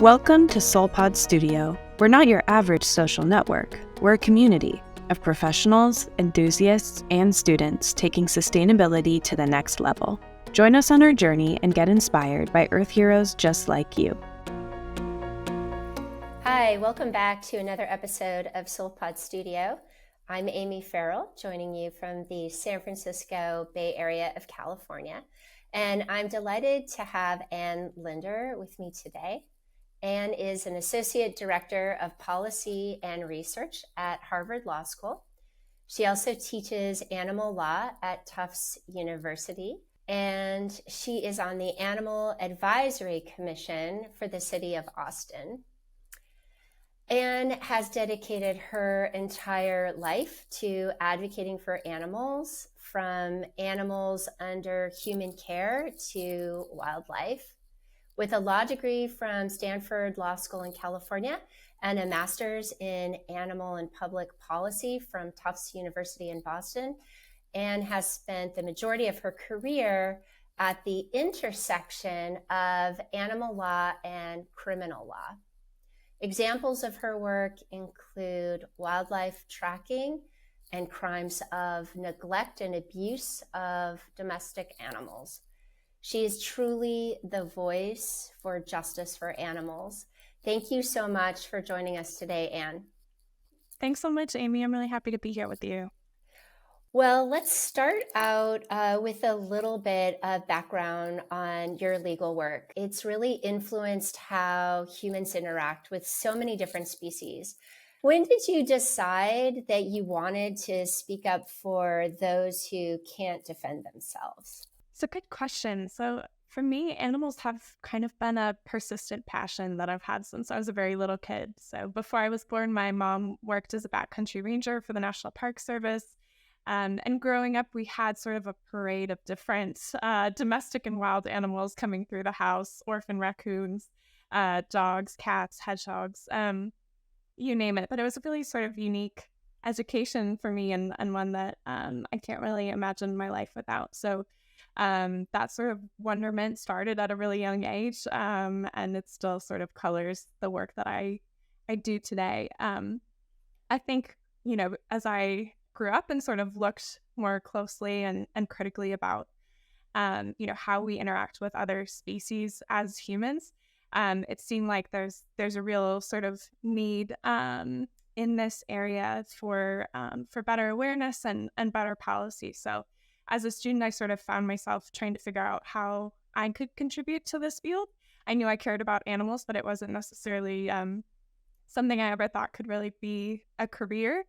Welcome to SoulPod Studio. We're not your average social network. We're a community of professionals, enthusiasts, and students taking sustainability to the next level. Join us on our journey and get inspired by Earth heroes just like you. Hi, welcome back to another episode of SoulPod Studio. I'm Amy Farrell, joining you from the San Francisco Bay Area of California. And I'm delighted to have Ann Linder with me today. Ann is an Associate Director of Policy and Research at Harvard Law School. She also teaches animal law at Tufts University, and she is on the Animal Advisory Commission for the City of Austin. Ann has dedicated her entire life to advocating for animals, from animals under human care to wildlife. With a law degree from Stanford Law School in California and a master's in animal and public policy from Tufts University in Boston, Ann has spent the majority of her career at the intersection of animal law and criminal law. Examples of her work include wildlife tracking and crimes of neglect and abuse of domestic animals. She is truly the voice for justice for animals. Thank you so much for joining us today, Ann. Thanks so much, Amy. I'm really happy to be here with you. Well, let's start out with a little bit of background on your legal work. It's really influenced how humans interact with so many different species. When did you decide that you wanted to speak up for those who can't defend themselves? It's a good question. So for me, animals have kind of been a persistent passion that I've had since I was a very little kid. So before I was born, my mom worked as a backcountry ranger for the National Park Service. And growing up, we had sort of a parade of different domestic and wild animals coming through the house: orphan raccoons, dogs, cats, hedgehogs, you name it. But it was a really sort of unique education for me, and one that I can't really imagine my life without. So that sort of wonderment started at a really young age, and it still sort of colors the work that I do today. I think, as I grew up and sort of looked more closely and critically about, how we interact with other species as humans, it seemed like there's a real sort of need in this area for better awareness and better policy. So as a student, I sort of found myself trying to figure out how I could contribute to this field. I knew I cared about animals, but it wasn't necessarily something I ever thought could really be a career.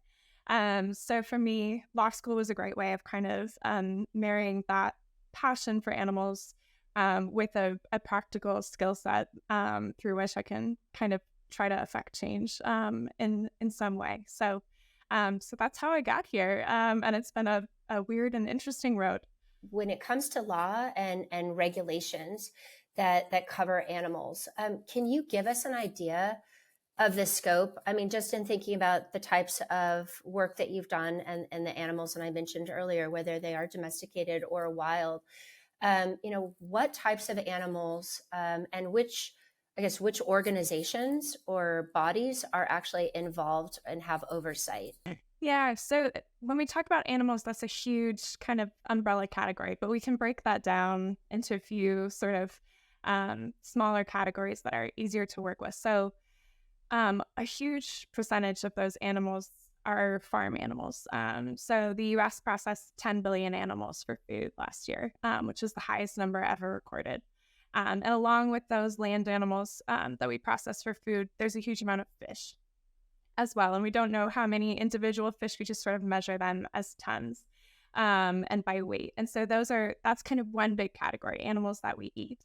So for me, law school was a great way of kind of marrying that passion for animals with a practical skill set through which I can kind of try to affect change in some way. So that's how I got here. And it's been a weird and interesting road. When it comes to law and regulations that cover animals, can you give us an idea of the scope? I mean, just in thinking about the types of work that you've done and the animals, and I mentioned earlier, whether they are domesticated or wild, what types of animals and which organizations or bodies are actually involved and have oversight? Yeah, so when we talk about animals, that's a huge kind of umbrella category, but we can break that down into a few sort of smaller categories that are easier to work with. So a huge percentage of those animals are farm animals. So the U.S. processed 10 billion animals for food last year, which is the highest number ever recorded. And along with those land animals that we process for food, there's a huge amount of fish as well. And we don't know how many individual fish, we just sort of measure them as tons and by weight. And so that's kind of one big category, animals that we eat.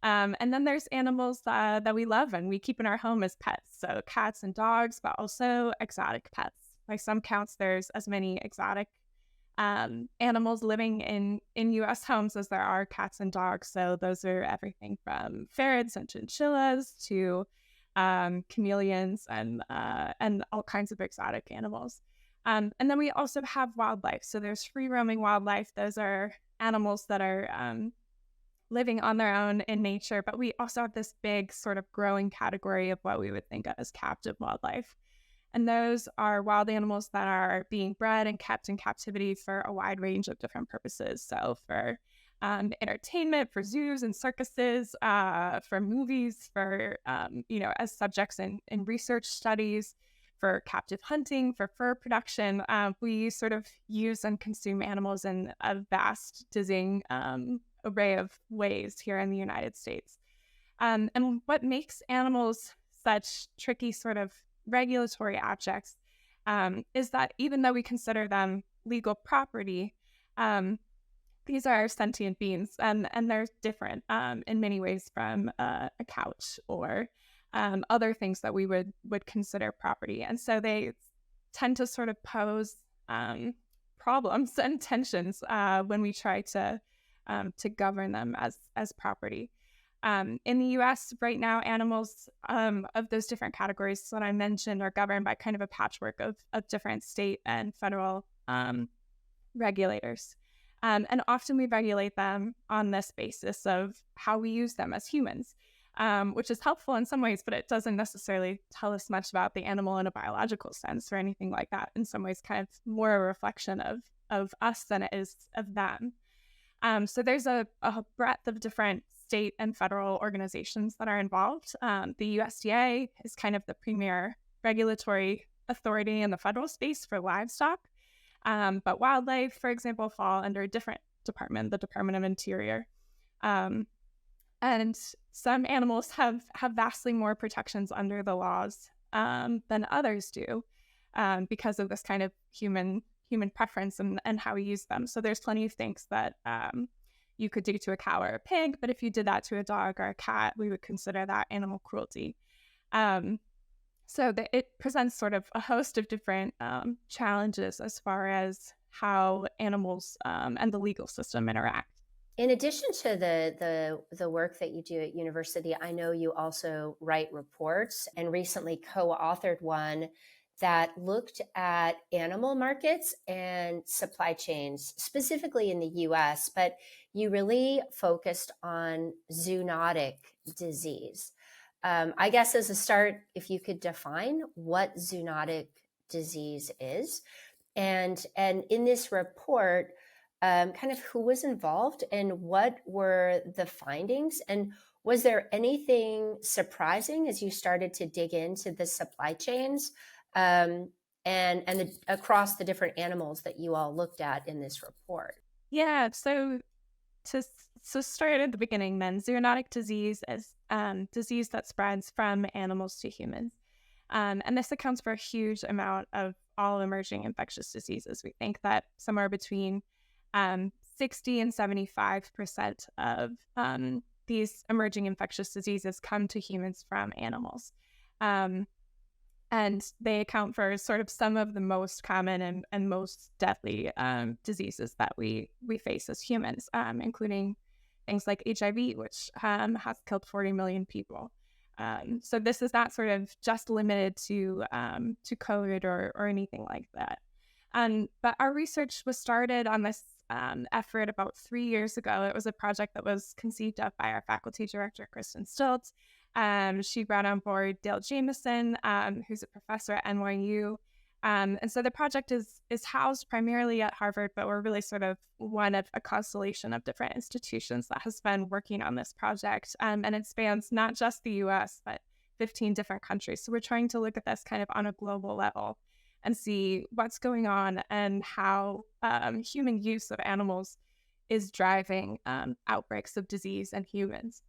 And then there's animals that we love and we keep in our home as pets. So cats and dogs, but also exotic pets. By some counts, there's as many exotic animals living in U.S. homes as there are cats and dogs. So those are everything from ferrets and chinchillas to chameleons and all kinds of exotic animals. And then we also have wildlife. So there's free roaming wildlife. Those are animals that are living on their own in nature, but we also have this big sort of growing category of what we would think of as captive wildlife. And those are wild animals that are being bred and kept in captivity for a wide range of different purposes. So for entertainment, for zoos and circuses, for movies, for, as subjects in research studies, for captive hunting, for fur production. We sort of use and consume animals in a vast, dizzying array of ways here in the United States. And what makes animals such tricky sort of regulatory objects is that even though we consider them legal property, these are sentient beings, and they're different in many ways from a couch or other things that we would consider property. And so they tend to sort of pose problems and tensions when we try to govern them as property. In the U.S. right now, animals of those different categories that I mentioned are governed by kind of a patchwork of different state and federal regulators. And often we regulate them on this basis of how we use them as humans, which is helpful in some ways, but it doesn't necessarily tell us much about the animal in a biological sense or anything like that. In some ways, kind of more a reflection of us than it is of them. So there's a breadth of different state and federal organizations that are involved. The USDA is kind of the premier regulatory authority in the federal space for livestock. But wildlife, for example, fall under a different department, the Department of Interior. And some animals have vastly more protections under the laws than others do because of this kind of human preference and how we use them. So there's plenty of things that you could do to a cow or a pig, but if you did that to a dog or a cat, we would consider that animal cruelty. So it presents sort of a host of different challenges as far as how animals and the legal system interact. In addition to the work that you do at university, I know you also write reports and recently co-authored one that looked at animal markets and supply chains, specifically in the US, but you really focused on zoonotic disease. I guess as a start, if you could define what zoonotic disease is, and in this report, kind of who was involved and what were the findings, and was there anything surprising as you started to dig into the supply chains and across the different animals that you all looked at in this report? Yeah, so to start at the beginning then, zoonotic disease is disease that spreads from animals to humans. And this accounts for a huge amount of all emerging infectious diseases. We think that somewhere between 60 and 75% of these emerging infectious diseases come to humans from animals. And they account for sort of some of the most common and most deadly diseases that we face as humans, including things like HIV, which has killed 40 million people. So this is not sort of just limited to COVID or anything like that. But our research was started on this effort about 3 years ago. It was a project that was conceived of by our faculty director, Kristen Stiltz. She brought on board Dale Jamieson, who's a professor at NYU. And so the project is housed primarily at Harvard, but we're really sort of one of a constellation of different institutions that has been working on this project. And it spans not just the US, but 15 different countries. So we're trying to look at this kind of on a global level and see what's going on and how human use of animals is driving outbreaks of disease in humans.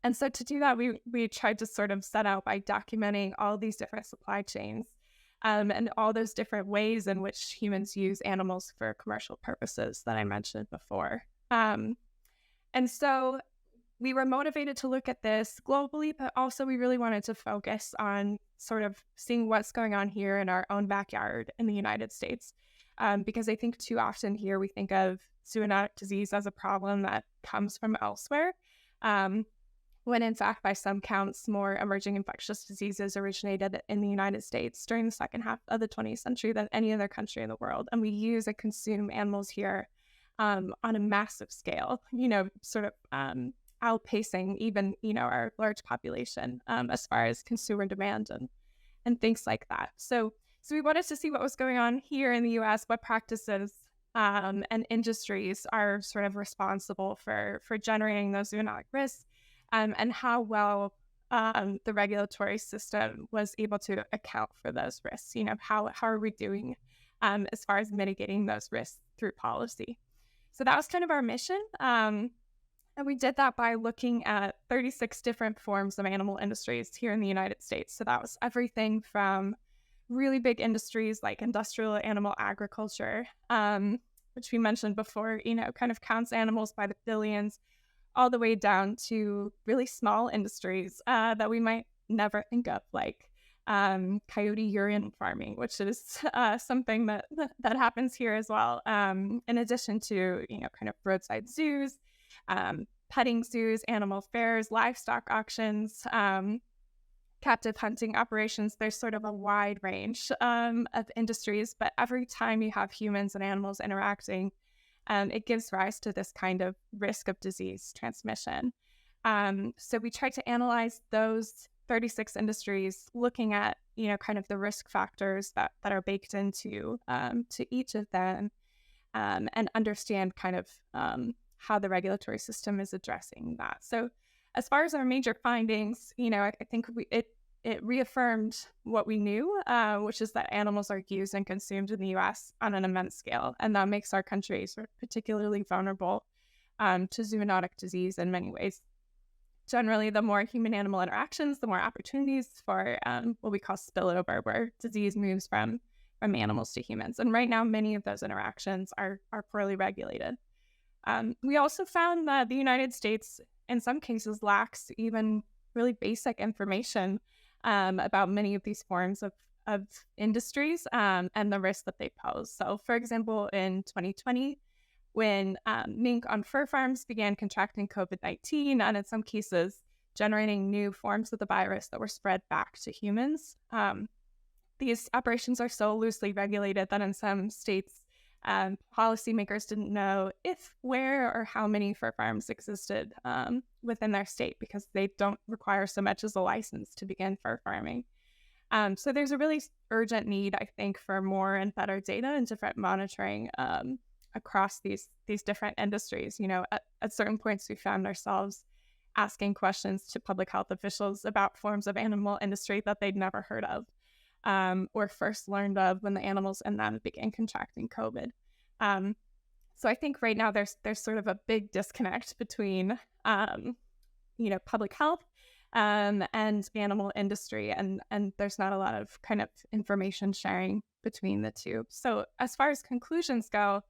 And so to do that, we tried to sort of set out by documenting all these different supply chains and all those different ways in which humans use animals for commercial purposes that I mentioned before. And so we were motivated to look at this globally, but also we really wanted to focus on sort of seeing what's going on here in our own backyard in the United States. Because I think too often here we think of zoonotic disease as a problem that comes from elsewhere. When in fact, by some counts, more emerging infectious diseases originated in the United States during the second half of the 20th century than any other country in the world. And we use and consume animals here on a massive scale, sort of outpacing even, our large population as far as consumer demand and things like that. So we wanted to see what was going on here in the US, what practices and industries are sort of responsible for generating those zoonotic risks, and how well the regulatory system was able to account for those risks. How are we doing as far as mitigating those risks through policy? So that was kind of our mission. And we did that by looking at 36 different forms of animal industries here in the United States. So that was everything from really big industries like industrial animal agriculture, which we mentioned before, kind of counts animals by the billions, all the way down to really small industries that we might never think of, like coyote urine farming, which is something that happens here as well. In addition to, kind of roadside zoos, petting zoos, animal fairs, livestock auctions, captive hunting operations. There's sort of a wide range of industries, but every time you have humans and animals interacting, it gives rise to this kind of risk of disease transmission. So we tried to analyze those 36 industries, looking at, kind of the risk factors that are baked into to each of them, and understand kind of how the regulatory system is addressing that. So as far as our major findings, I think it reaffirmed what we knew, which is that animals are used and consumed in the U.S. on an immense scale, and that makes our country sort of particularly vulnerable to zoonotic disease in many ways. Generally, the more human-animal interactions, the more opportunities for what we call spillover, where disease moves from animals to humans. And right now, many of those interactions are poorly regulated. We also found that the United States, in some cases, lacks even really basic information about many of these forms of industries and the risks that they pose. So, for example, in 2020, when mink on fur farms began contracting COVID-19, and in some cases generating new forms of the virus that were spread back to humans, these operations are so loosely regulated that in some states, policymakers didn't know if, where, or how many fur farms existed within their state, because they don't require so much as a license to begin fur farming. So there's a really urgent need, I think, for more and better data and different monitoring across these different industries. At certain points, we found ourselves asking questions to public health officials about forms of animal industry that they'd never heard of, or first learned of when the animals in them began contracting COVID. So I think right now there's sort of a big disconnect between, public health and animal industry, and there's not a lot of kind of information sharing between the two. So as far as conclusions go,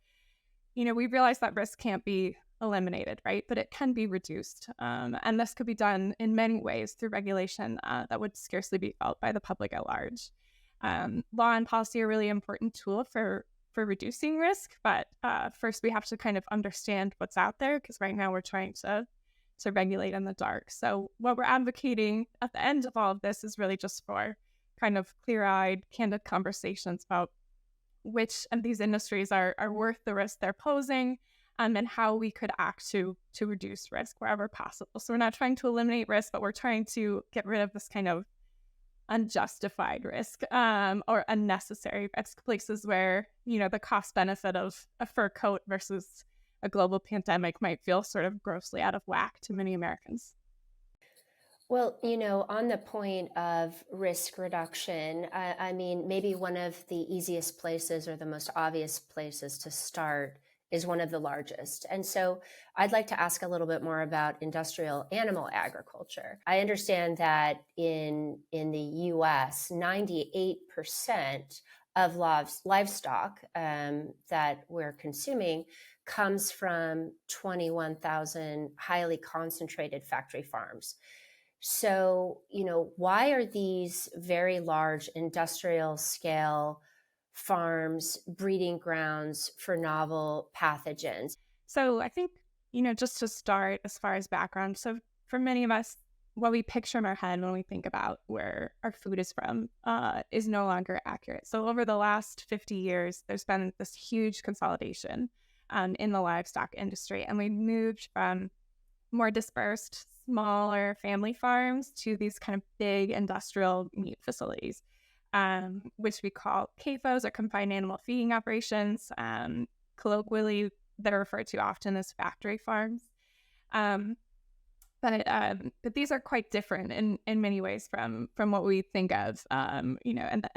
we realize that risk can't be eliminated, right? But it can be reduced. And this could be done in many ways through regulation that would scarcely be felt by the public at large. Law and policy are a really important tool for reducing risk, but first we have to kind of understand what's out there, because right now we're trying to regulate in the dark. So what we're advocating at the end of all of this is really just for kind of clear-eyed, candid conversations about which of these industries are worth the risk they're posing, and how we could act to reduce risk wherever possible. So we're not trying to eliminate risk, but we're trying to get rid of this kind of unjustified risk or unnecessary risk, places where, the cost benefit of a fur coat versus a global pandemic might feel sort of grossly out of whack to many Americans. Well, on the point of risk reduction, I mean, maybe one of the easiest places or the most obvious places to start is one of the largest. And so I'd like to ask a little bit more about industrial animal agriculture. I understand that in the US, 98% of livestock that we're consuming comes from 21,000 highly concentrated factory farms. So, why are these very large industrial scale farms breeding grounds for novel pathogens? So I think, just to start as far as background, so for many of us, what we picture in our head when we think about where our food is from is no longer accurate. So over the last 50 years, there's been this huge consolidation in the livestock industry. And we moved from more dispersed, smaller family farms to these kind of big industrial meat facilities, which we call CAFOs, or confined animal feeding operations. Colloquially, they're referred to often as factory farms. Um, but these are quite different in many ways from what we think of, in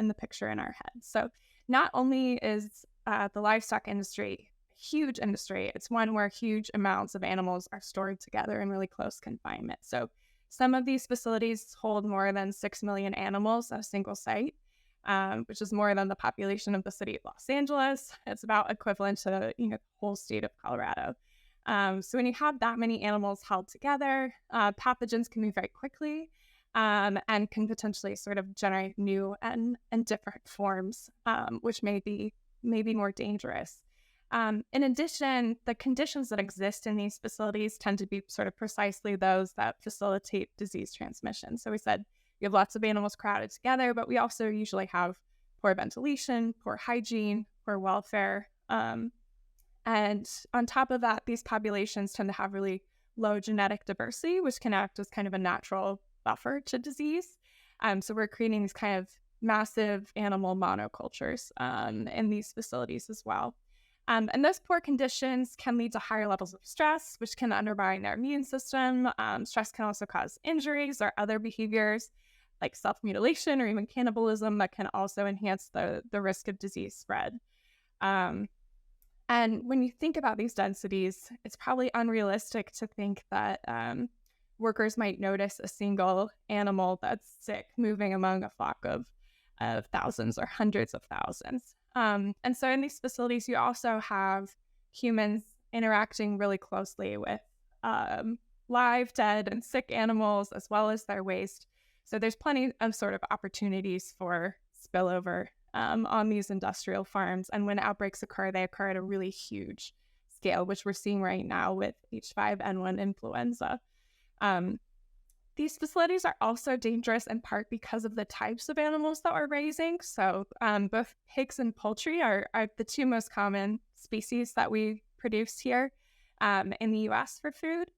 the picture in our head. So not only is the livestock industry a huge industry, it's one where huge amounts of animals are stored together in really close confinement. So some of these facilities hold more than 6 million animals at a single site, which is more than the population of the city of Los Angeles. It's about equivalent to the whole state of Colorado. So when you have that many animals held together, pathogens can move very quickly, and can potentially sort of generate new and different forms, which may be more dangerous. In addition, the conditions that exist in these facilities tend to be sort of precisely those that facilitate disease transmission. So we said we have lots of animals crowded together, but we also usually have poor ventilation, poor hygiene, poor welfare. And on top of that, these populations tend to have really low genetic diversity, which can act as kind of a natural buffer to disease. So we're creating these kind of massive animal monocultures in these facilities as well. And those poor conditions can lead to higher levels of stress, which can undermine their immune system. Stress can also cause injuries or other behaviors like self-mutilation or even cannibalism that can also enhance the risk of disease spread. And when you think about these densities, it's probably unrealistic to think that workers might notice a single animal that's sick moving among a flock of thousands or hundreds of thousands. And so in these facilities, you also have humans interacting really closely with live, dead, and sick animals, as well as their waste. So there's plenty of sort of opportunities for spillover on these industrial farms. And when outbreaks occur, they occur at a really huge scale, which we're seeing right now with H5N1 influenza. These facilities are also dangerous in part because of the types of animals that we're raising. So both pigs and poultry are the two most common species that we produce here in the US for food.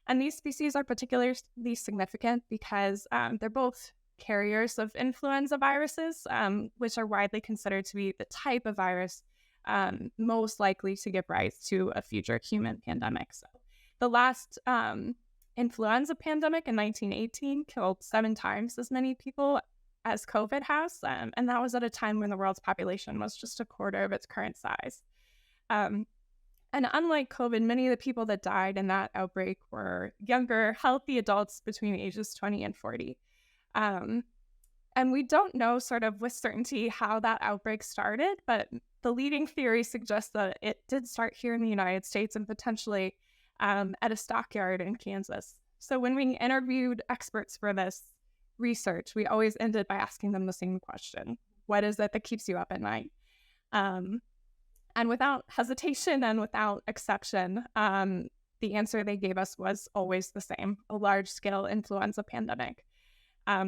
And these species are particularly significant because they're both carriers of influenza viruses, which are widely considered to be the type of virus most likely to give rise to a future human pandemic. So the last influenza pandemic in 1918 killed 7 times as many people as COVID has, and that was at a time when the world's population was just a quarter of its current size. And unlike COVID, many of the people that died in that outbreak were younger, healthy adults between ages 20 and 40. And we don't know sort of with certainty how that outbreak started, but the leading theory suggests that it did start here in the United States and potentially at a stockyard in Kansas. So when we interviewed experts for this research, we always ended by asking them the same question: what is it that keeps you up at night? And without hesitation and without exception, the answer they gave us was always the same: a large-scale influenza pandemic.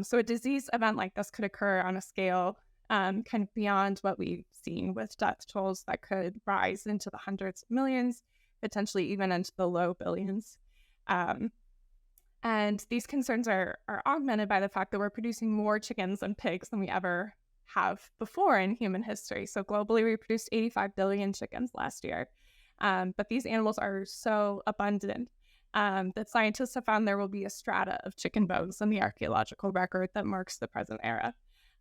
So a disease event like this could occur on a scale kind of beyond what we've seen, with death tolls that could rise into the hundreds of millions, potentially even into the low billions. And these concerns are augmented by the fact that we're producing more chickens and pigs than we ever have before in human history. So globally, we produced 85 billion chickens last year. But these animals are so abundant that scientists have found there will be a strata of chicken bones in the archaeological record that marks the present era.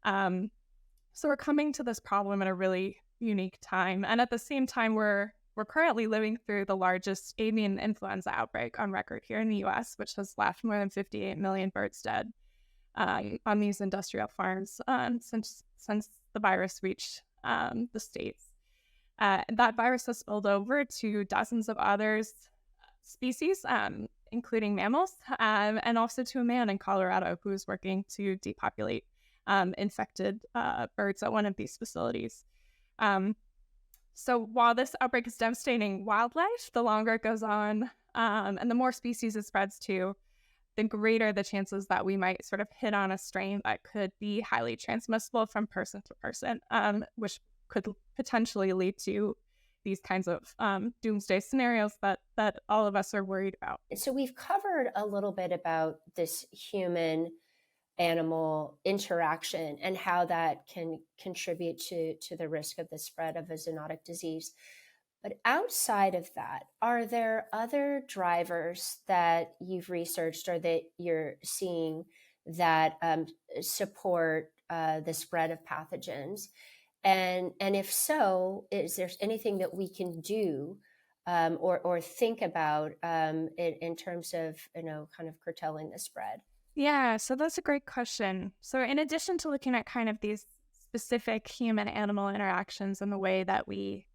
So we're coming to this problem at a really unique time. And at the same time, we're currently living through the largest avian influenza outbreak on record here in the US, which has left more than 58 million birds dead on these industrial farms since the virus reached the States. That virus has spilled over to dozens of other species, including mammals, and also to a man in Colorado who is working to depopulate infected birds at one of these facilities. So while this outbreak is devastating wildlife, the longer it goes on and the more species it spreads to, the greater the chances that we might sort of hit on a strain that could be highly transmissible from person to person, which could potentially lead to these kinds of doomsday scenarios that all of us are worried about. So we've covered a little bit about this human animal interaction and how that can contribute to the risk of the spread of a zoonotic disease. But outside of that, are there other drivers that you've researched or that you're seeing that support the spread of pathogens? And if so, is there anything that we can do or think about in terms of kind of curtailing the spread? Yeah, so that's a great question. So, in addition to looking at kind of these specific human animal interactions and the way that we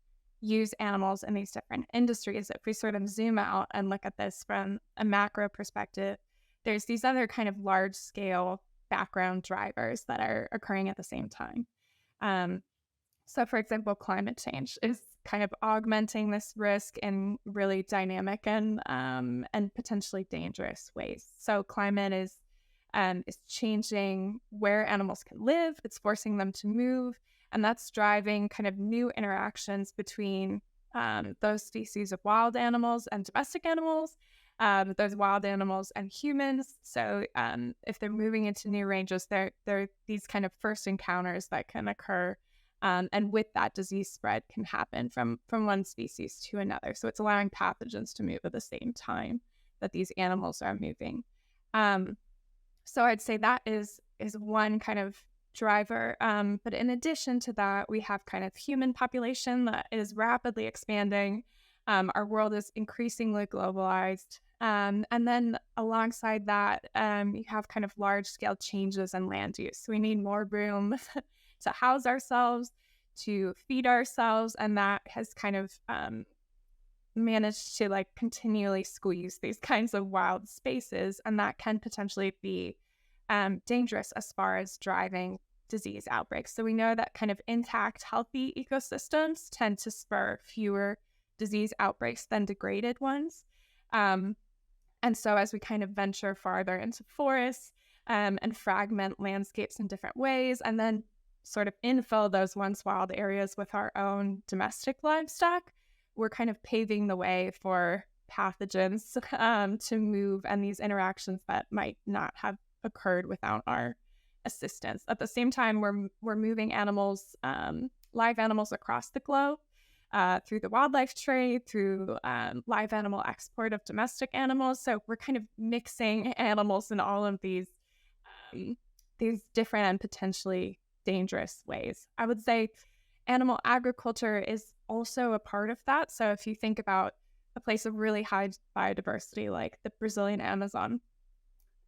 use animals in these different industries, if we sort of zoom out and look at this from a macro perspective, there's these other kind of large scale background drivers that are occurring at the same time. Um, so, for example, climate change is kind of augmenting this risk in really dynamic and potentially dangerous ways. So, climate is changing where animals can live. It's forcing them to move, and that's driving kind of new interactions between those species of wild animals and domestic animals, those wild animals and humans. So, if they're moving into new ranges, there are these kind of first encounters that can occur. And with that, disease spread can happen from one species to another. So it's allowing pathogens to move at the same time that these animals are moving. Um, so I'd say that is one kind of driver. But in addition to that, we have kind of human population that is rapidly expanding. Our world is increasingly globalized. And then alongside that, you have kind of large scale changes in land use. So we need more room to house ourselves, to feed ourselves, and that has kind of managed to like continually squeeze these kinds of wild spaces, and that can potentially be dangerous as far as driving disease outbreaks. So we know that kind of intact, healthy ecosystems tend to spur fewer disease outbreaks than degraded ones. And so as we kind of venture farther into forests and fragment landscapes in different ways, and then sort of infill those once wild areas with our own domestic livestock, we're kind of paving the way for pathogens to move and these interactions that might not have occurred without our assistance. At the same time, we're moving animals, live animals across the globe through the wildlife trade, through live animal export of domestic animals. So we're kind of mixing animals in all of these different and potentially dangerous ways. I would say animal agriculture is also a part of that. So if you think about a place of really high biodiversity like the Brazilian Amazon,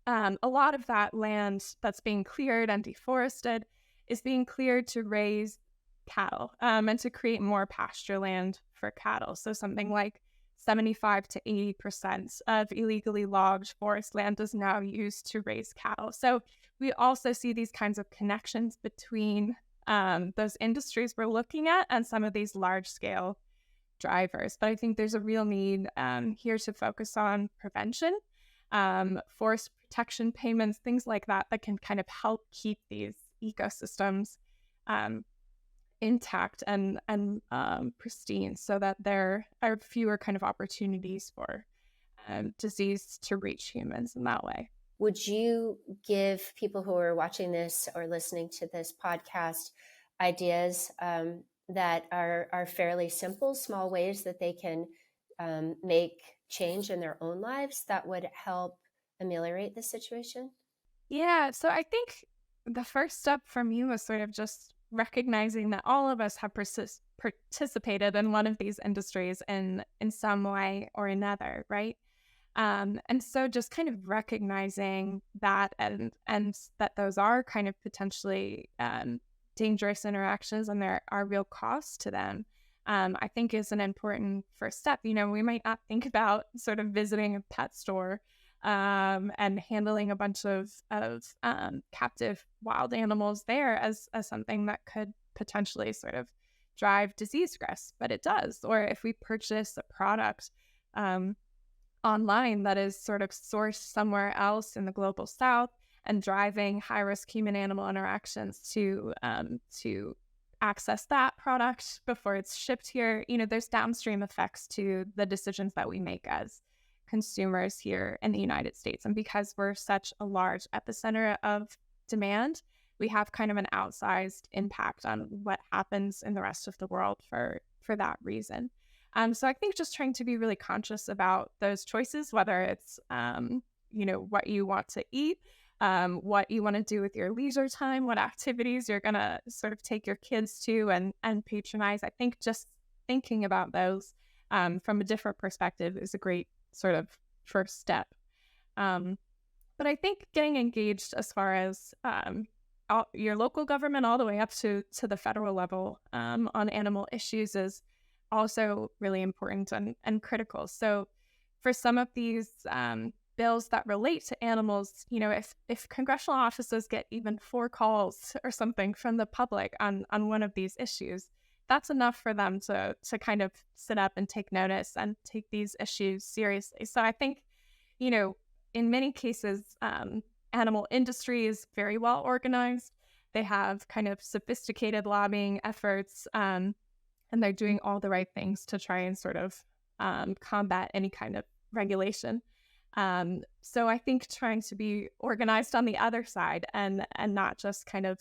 a lot of that land that's being cleared and deforested is being cleared to raise cattle and to create more pasture land for cattle. So something like 75 to 80% of illegally logged forest land is now used to raise cattle. So we also see these kinds of connections between those industries we're looking at and some of these large-scale drivers. But I think there's a real need here to focus on prevention, forest protection payments, things like that can kind of help keep these ecosystems intact and pristine, so that there are fewer kind of opportunities for disease to reach humans in that way. Would you give people who are watching this or listening to this podcast ideas that are fairly simple, small ways that they can make change in their own lives that would help ameliorate the situation? Yeah, so I think the first step for me was sort of just recognizing that all of us have participated in one of these industries in some way or another, right? And so just kind of recognizing that and that those are kind of potentially dangerous interactions and there are real costs to them, I think is an important first step. You know, we might not think about sort of visiting a pet store and handling a bunch of captive wild animals there as something that could potentially sort of drive disease risk, but it does. Or if we purchase a product online that is sort of sourced somewhere else in the global south and driving high-risk human-animal interactions to access that product before it's shipped here. There's downstream effects to the decisions that we make as consumers here in the United States. And because we're such a large epicenter of demand, we have kind of an outsized impact on what happens in the rest of the world for that reason. So I think just trying to be really conscious about those choices, whether it's what you want to eat, what you want to do with your leisure time, what activities you're going to sort of take your kids to and patronize. I think just thinking about those from a different perspective is a great sort of first step. But I think getting engaged as far as your local government all the way up to the federal level on animal issues is also really important and critical. So for some of these bills that relate to animals, if congressional offices get even 4 calls or something from the public on one of these issues, that's enough for them to kind of sit up and take notice and take these issues seriously. So I think, in many cases, animal industry is very well organized. They have kind of sophisticated lobbying efforts, and they're doing all the right things to try and sort of combat any kind of regulation. So I think trying to be organized on the other side and not just kind of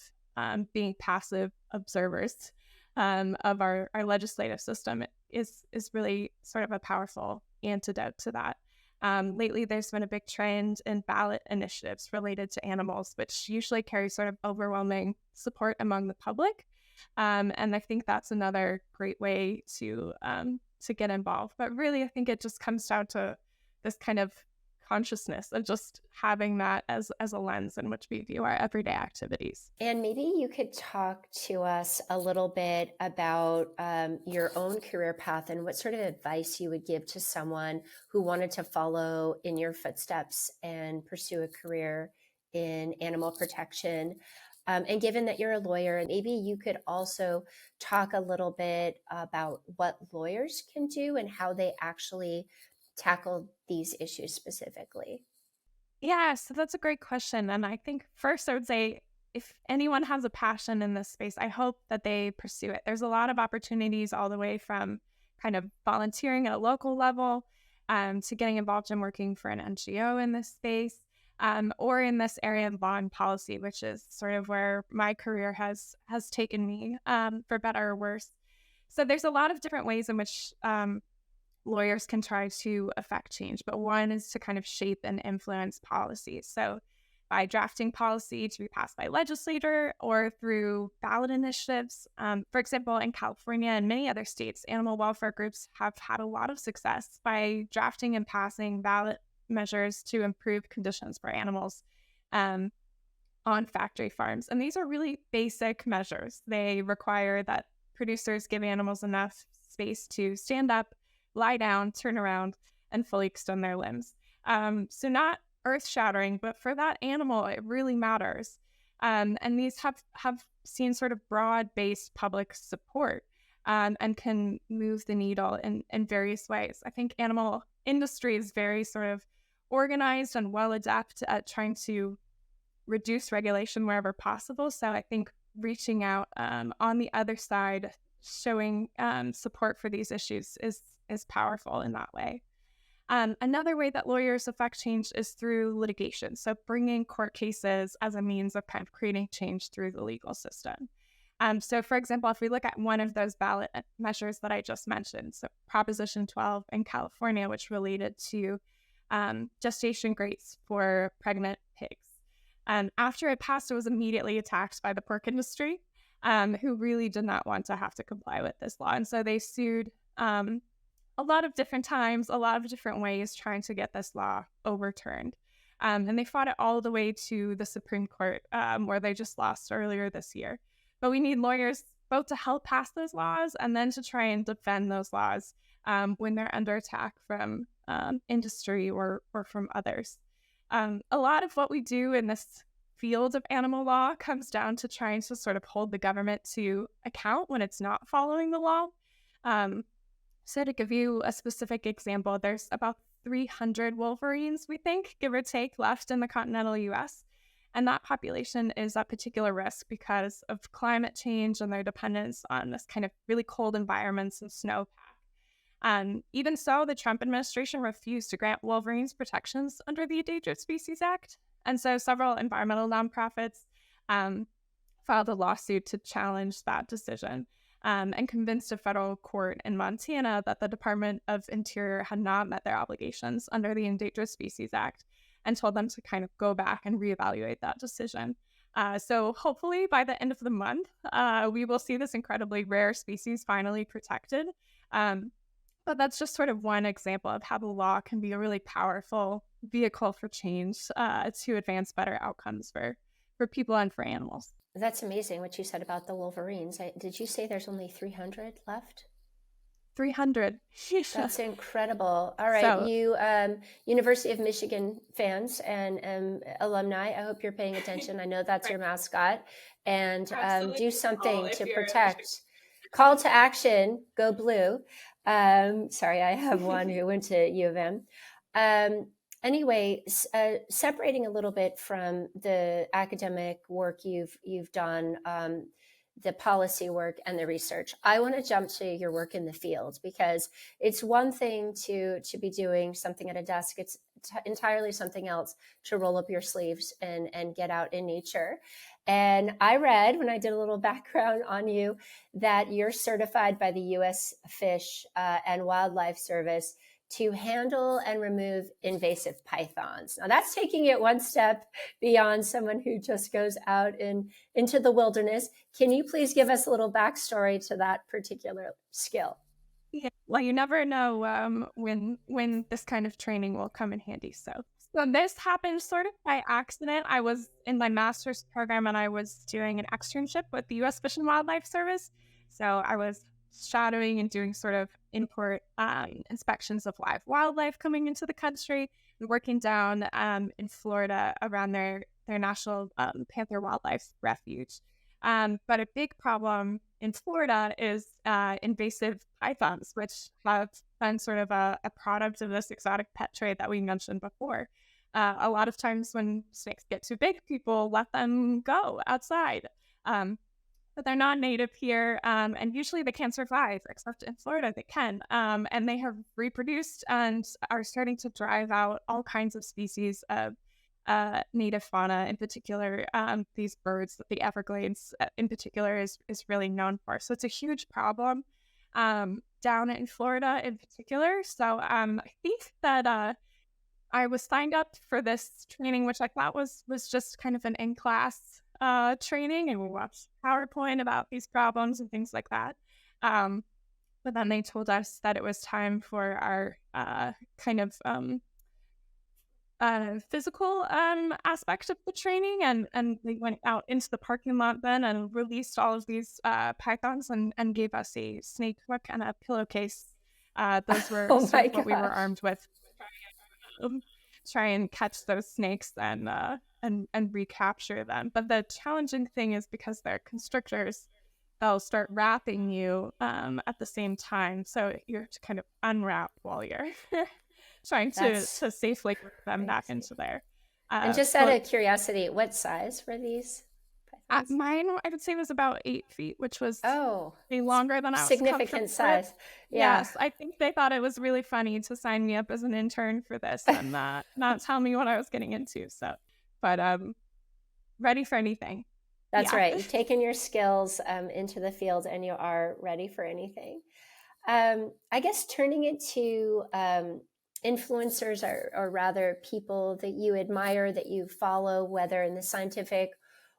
being passive observers of our legislative system is really sort of a powerful antidote to that. Lately, there's been a big trend in ballot initiatives related to animals, which usually carry sort of overwhelming support among the public. And I think that's another great way to get involved. But really, I think it just comes down to this kind of consciousness of just having that as a lens in which we view our everyday activities. And maybe you could talk to us a little bit about your own career path and what sort of advice you would give to someone who wanted to follow in your footsteps and pursue a career in animal protection. And given that you're a lawyer, maybe you could also talk a little bit about what lawyers can do and how they actually tackle these issues specifically. Yeah, so that's a great question. And I think first I would say if anyone has a passion in this space, I hope that they pursue it. There's a lot of opportunities all the way from kind of volunteering at a local level to getting involved in working for an NGO in this space or in this area of law and policy, which is sort of where my career has taken me for better or worse. So there's a lot of different ways in which lawyers can try to affect change, but one is to kind of shape and influence policy. So by drafting policy to be passed by legislator or through ballot initiatives. For example, in California and many other states, animal welfare groups have had a lot of success by drafting and passing ballot measures to improve conditions for animals on factory farms. And these are really basic measures. They require that producers give animals enough space to stand up, lie down, turn around, and fully extend their limbs. So not earth-shattering, but for that animal, it really matters. And these have seen sort of broad-based public support and can move the needle in various ways. I think animal industry is very sort of organized and well adept at trying to reduce regulation wherever possible. So I think reaching out on the other side, showing support for these issues is powerful in that way. Another way that lawyers affect change is through litigation. So bringing court cases as a means of kind of creating change through the legal system. So for example, if we look at one of those ballot measures that I just mentioned, so Proposition 12 in California, which related to gestation rates for pregnant pigs. After it passed, it was immediately attacked by the pork industry, who really did not want to have to comply with this law. And so they sued a lot of different times, a lot of different ways, trying to get this law overturned. And they fought it all the way to the Supreme Court, where they just lost earlier this year. But we need lawyers both to help pass those laws and then to try and defend those laws when they're under attack from industry or from others. A lot of what we do in this field of animal law comes down to trying to sort of hold the government to account when it's not following the law. So to give you a specific example, there's about 300 wolverines, we think, give or take, left in the continental U.S. And that population is at particular risk because of climate change and their dependence on this kind of really cold environments and snowpack. Even so, the Trump administration refused to grant wolverines protections under the Endangered Species Act. And so several environmental nonprofits um, filed a lawsuit to challenge that decision, and convinced a federal court in Montana that the Department of Interior had not met their obligations under the Endangered Species Act, and told them to kind of go back and reevaluate that decision. So hopefully by the end of the month, we will see this incredibly rare species finally protected. But that's just sort of one example of how the law can be a really powerful vehicle for change, to advance better outcomes for people and for animals. That's amazing what you said about the wolverines. Did you say there's only 300 left? 300. That's incredible. All right, So, you University of Michigan fans and alumni, I hope you're paying attention. I know that's your mascot. And do something to protect. Call to action, go blue. Sorry, I have one who went to U of M. Anyway, separating a little bit from the academic work you've done, the policy work and the research, I want to jump to your work in the field, because it's one thing to be doing something at a desk. It's entirely something else to roll up your sleeves and get out in nature. And I read, when I did a little background on you, that you're certified by the U.S. Fish and Wildlife Service to handle and remove invasive pythons. Now that's taking it one step beyond someone who just goes out into the wilderness. Can you please give us a little backstory to that particular skill? yeah, well, you never know when this kind of training will come in handy. So this happened sort of by accident. I was in my master's program and I was doing an externship with the U.S. Fish and Wildlife Service. So I was shadowing and doing sort of import inspections of live wildlife coming into the country, and working down in Florida around their national panther wildlife refuge. But a big problem in Florida is invasive pythons, which have been sort of a product of this exotic pet trade that we mentioned before. A lot of times when snakes get too big, people let them go outside. But they're not native here, and usually they can't survive, except in Florida they can. And they have reproduced and are starting to drive out all kinds of species of native fauna, in particular, these birds that the Everglades in particular is really known for. So it's a huge problem down in Florida in particular. So I think that I was signed up for this training, which I thought was just kind of an in-class training, and we watched PowerPoint about these problems and things like that. But then they told us that it was time for our kind of physical aspect of the training, and we went out into the parking lot then and released all of these pythons and gave us a snake hook and a pillowcase. Those were Oh sort my of what we were gosh. armed with. Try and catch those snakes and recapture them. But the challenging thing is, because they're constrictors, they'll start wrapping you at the same time. So you have to kind of unwrap while you're trying to safely get them back into there. And just out of curiosity, what size were these pythons? Mine, I would say, was about 8 feet, which was longer than I was significant size. Yeah. Yes, I think they thought it was really funny to sign me up as an intern for this and not tell me what I was getting into. So, but ready for anything. That's right. You've taken your skills into the field and you are ready for anything. I guess turning it to influencers, or rather people that you admire, that you follow, whether in the scientific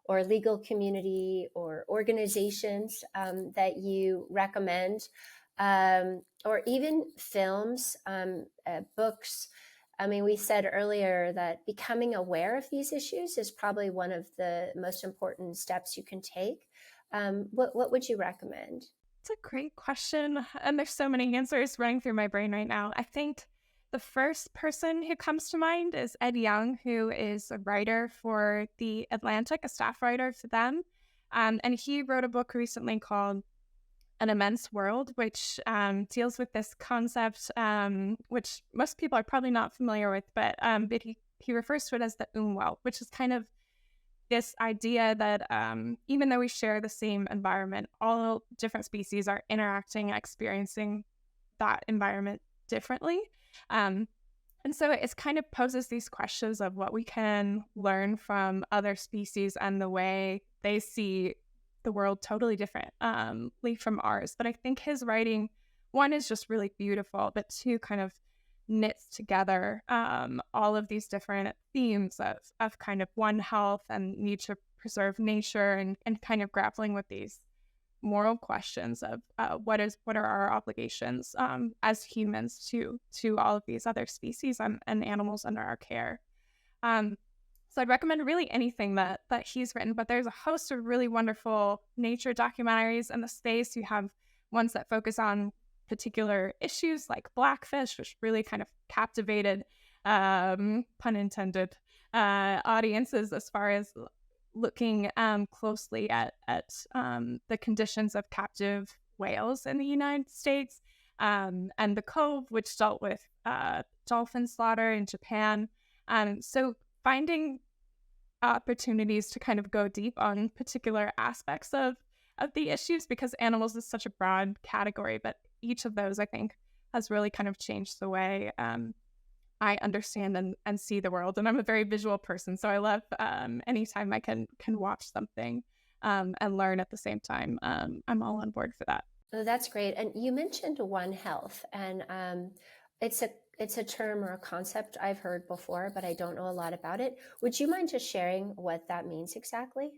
or legal community or organizations that you recommend, or even films, books. I mean, we said earlier that becoming aware of these issues is probably one of the most important steps you can take. What would you recommend? It's a great question, and there's so many answers running through my brain right now. I think the first person who comes to mind is Ed Young, who is a writer for The Atlantic, a staff writer for them. And he wrote a book recently called An Immense World, which deals with this concept, which most people are probably not familiar with, but he refers to it as the umwelt, which is kind of this idea that even though we share the same environment, all different species are interacting, experiencing that environment differently. Um, and so it kind of poses these questions of what we can learn from other species and the way they see the world totally differently from ours. But I think his writing, one, is just really beautiful, but two, kind of knits together all of these different themes of kind of one, health and need to preserve nature, and kind of grappling with these moral questions of what are our obligations as humans to all of these other species and animals under our care. Um, so I'd recommend really anything that he's written, but there's a host of really wonderful nature documentaries in the space. You have ones that focus on particular issues like blackfish, which really kind of captivated, pun intended, audiences as far as looking closely at the conditions of captive whales in the United States, and the Cove, which dealt with dolphin slaughter in Japan. So finding opportunities to kind of go deep on particular aspects of the issues, because animals is such a broad category, but each of those, I think, has really kind of changed the way I understand and see the world. And I'm a very visual person, so I love anytime I can watch something and learn at the same time. I'm all on board for that. Oh, that's great. And you mentioned One Health, and it's a term or a concept I've heard before, but I don't know a lot about it. Would you mind just sharing what that means exactly?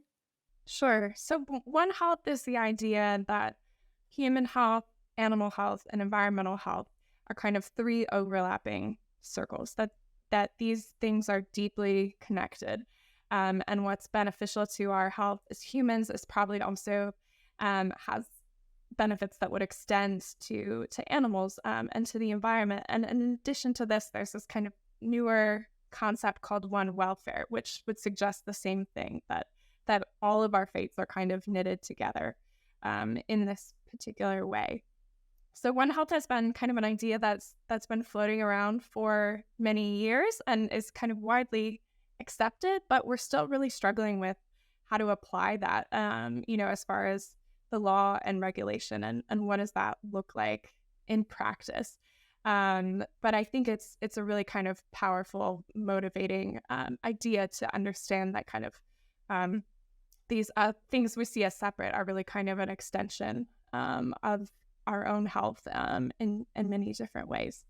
Sure. So One Health is the idea that human health, animal health, and environmental health are kind of three overlapping circles, that these things are deeply connected. And what's beneficial to our health as humans is probably also has benefits that would extend to animals and to the environment. And in addition to this, there's this kind of newer concept called one welfare, which would suggest the same thing, that all of our fates are kind of knitted together in this particular way. So One Health has been kind of an idea that's been floating around for many years and is kind of widely accepted, but we're still really struggling with how to apply that, as far as the law and regulation, and what does that look like in practice. But I think it's a really kind of powerful, motivating idea to understand that kind of these things we see as separate are really kind of an extension of our own health in many different ways.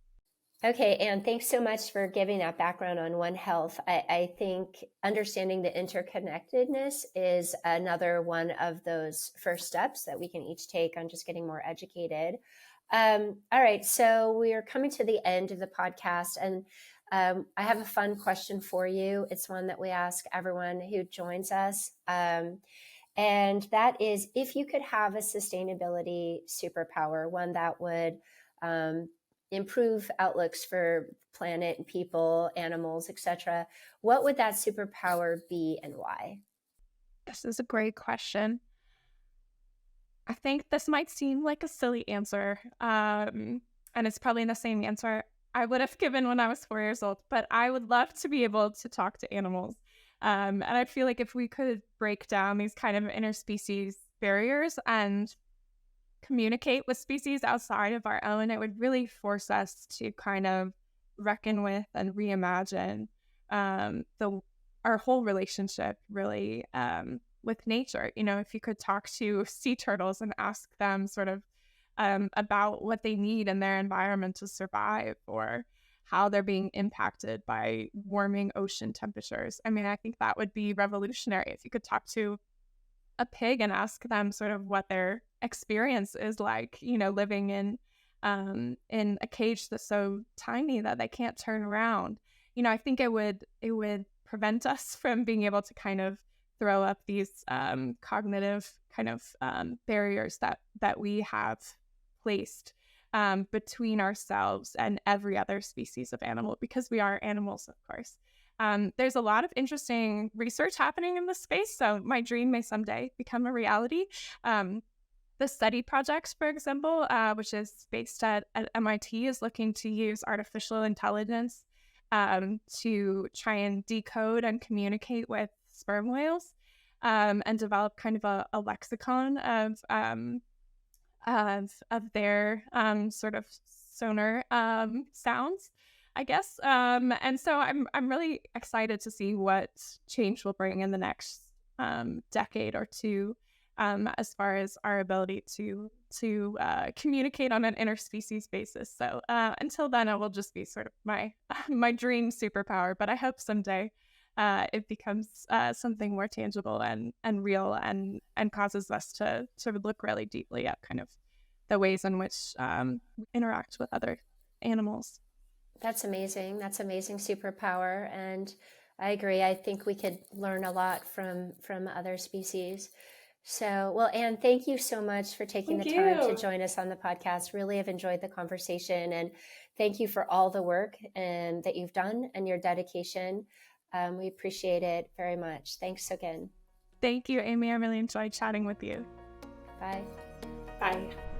Okay, Anne, thanks so much for giving that background on One Health. I think understanding the interconnectedness is another one of those first steps that we can each take on just getting more educated. All right, so we are coming to the end of the podcast, and I have a fun question for you. It's one that we ask everyone who joins us. And that is, if you could have a sustainability superpower, one that would improve outlooks for planet and people, animals, etc., what would that superpower be and why? This is a great question. I think this might seem like a silly answer, and it's probably the same answer I would have given when I was 4 years old, but I would love to be able to talk to animals. And I feel like if we could break down these kind of interspecies barriers and communicate with species outside of our own, it would really force us to kind of reckon with and reimagine our whole relationship, really, with nature. If you could talk to sea turtles and ask them sort of about what they need in their environment to survive, or how they're being impacted by warming ocean temperatures. I mean, I think that would be revolutionary if you could talk to a pig and ask them sort of what their experience is like, living in a cage that's so tiny that they can't turn around. I think it would prevent us from being able to kind of throw up these cognitive kind of barriers that we have placed between ourselves and every other species of animal, because we are animals, of course. There's a lot of interesting research happening in this space, so my dream may someday become a reality. The study project, for example, which is based at MIT, is looking to use artificial intelligence to try and decode and communicate with sperm whales, and developed kind of a lexicon of their sort of sonar sounds, I guess. And so I'm really excited to see what change will bring in the next decade or two, as far as our ability to communicate on an interspecies basis. So until then, it will just be sort of my my dream superpower. But I hope someday it becomes something more tangible and real, and causes us to look really deeply at kind of the ways in which we interact with other animals. That's amazing. That's amazing superpower. And I agree. I think we could learn a lot from other species. So, well, Anne, thank you so much for taking Thank the time to you. join us on the podcast. Really have enjoyed the conversation, and thank you for all the work that you've done and your dedication. We appreciate it very much. Thanks again. Thank you, Amy. I really enjoyed chatting with you. Bye. Bye.